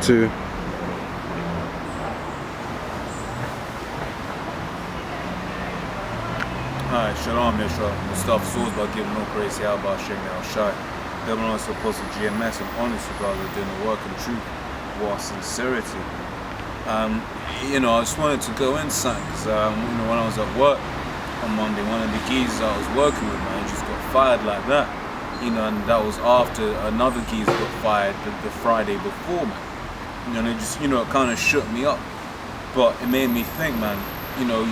2. Alright, Shalom Yisrael. Mustafa Source by giving no praise to Al Shem Al Shai. Devil also supposed to GMS and honesty, brother, doing the work and truth while sincerity. You know, I just wanted to go in something because you know, when I was at work on Monday, one of the geezers I was working with, man, just got fired like that. You know, and that was after another geezer got fired the Friday before, man. You know, and it just, you know, it kind of shook me up. But it made me think, man, you know,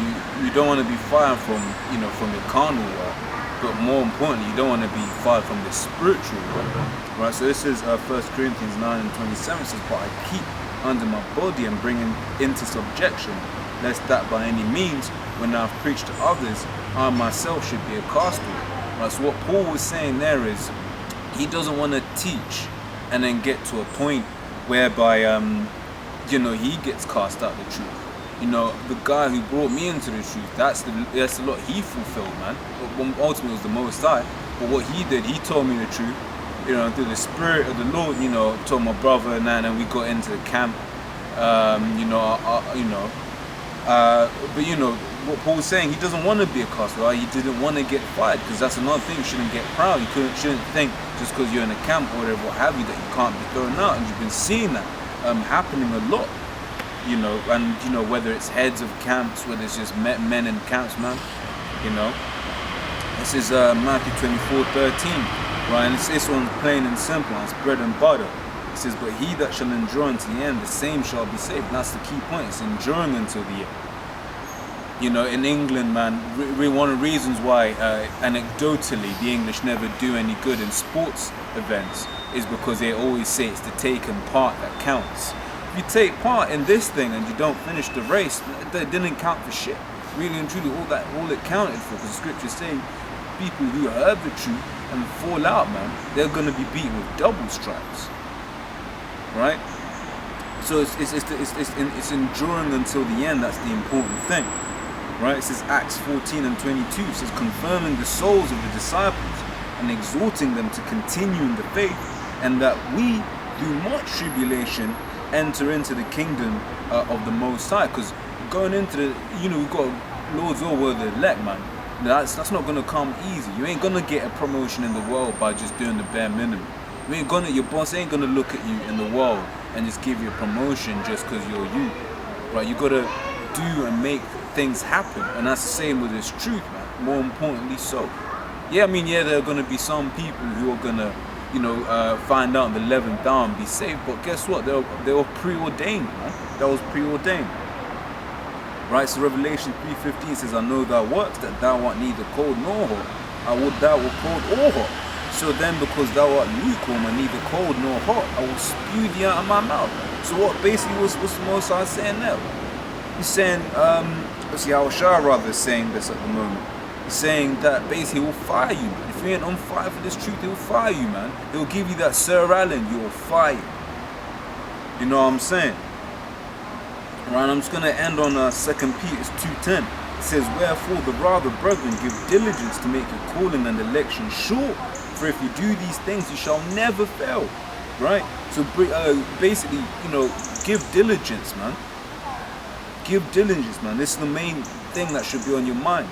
you don't want to be fired from, you know, from the carnal world, but more importantly, you don't want to be fired from the spiritual world, right? So this is 1 Corinthians 9:27 says, but I keep under my body and bring into subjection, lest that by any means, when I've preached to others, I myself should be a castaway. Right? So what Paul was saying there is, he doesn't want to teach and then get to a point whereby, you know, he gets cast out the truth. You know, the guy who brought me into the truth, that's a lot he fulfilled, man. Ultimately, it was the Most High. But what he did, he told me the truth, you know, through the Spirit of the Lord, you know, told my brother and that, and we got into the camp, you know, but you know, what Paul's saying, he doesn't want to be a castaway, he didn't want to get fired, because that's another thing, you shouldn't get proud, you shouldn't think, just because you're in a camp or whatever, what have you, that you can't be thrown out, and you've been seeing that happening a lot. You know, and you know, whether it's heads of camps, whether it's just men in camps, man, you know. This is Matthew 24:13, right? And this one's plain and simple, it's bread and butter. It says, but he that shall endure unto the end, the same shall be saved. And that's the key point, it's enduring until the end. You know, in England, man, one of the reasons why, anecdotally, the English never do any good in sports events is because they always say it's the taking part that counts. If you take part in this thing and you don't finish the race, that didn't count for shit. Really and truly, all it counted for, because the scriptures say people who heard the truth and fall out, man, they're going to be beaten with double stripes, right? So it's enduring until the end. That's the important thing, right? It says Acts 14:22. It says confirming the souls of the disciples and exhorting them to continue in the faith, and that we, through much tribulation, enter into the kingdom of the Most High. Because going into the, you know, we've got Lord's over the elect, man. That's not going to come easy. You ain't going to get a promotion in the world by just doing the bare minimum. Your boss ain't going to look at you in the world and just give you a promotion just because you're you, right? You got to do and make things happen, and that's the same with this truth, man. More importantly, so yeah, I mean, yeah, there are going to be some people who are going to, you know, find out in the 11th hour and be saved, but guess what? They were preordained, man. That was preordained, right? So Revelation 3:15 says, I know thy works, that thou art neither cold nor hot. I would thou were cold or hot. So then, because thou art lukewarm and neither cold nor hot, I will spew thee out of my mouth. So what basically what's the Most High saying there? He's saying, let's see, Al Shah rather is saying this at the moment. He's saying that basically he will fire you, man. If you ain't on fire for this truth, he'll fire you, man. He'll give you that Sir Alan, you're fired. You know what I'm saying? Right, I'm just going to end on 2 Peter 2:10. It says, wherefore the rather, brethren, give diligence to make your calling and election sure. For if you do these things, you shall never fail. Right? So basically, you know, give diligence, man. Give diligence, man. This is the main thing that should be on your mind.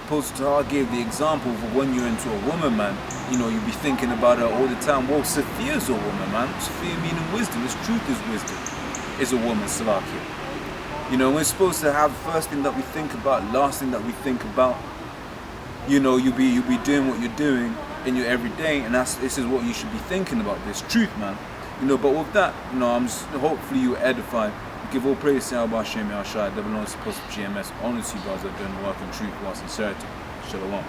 Apostle Tahar gave the example of when you're into a woman, man, you know, you'll be thinking about her all the time. Well, Sophia's a woman, man. Sophia meaning wisdom. This truth is wisdom. Is a woman, Salakia. You know, we're supposed to have first thing that we think about, last thing that we think about. You know, you'll be doing what you're doing in your everyday, and this is what you should be thinking about, this truth, man. You know, but with that, you know, hopefully you edify. Give all praise to Al Shem Al Shai, Devil supposed to GMS, honestly, guys are doing the work in truth while sincerity. Shalom.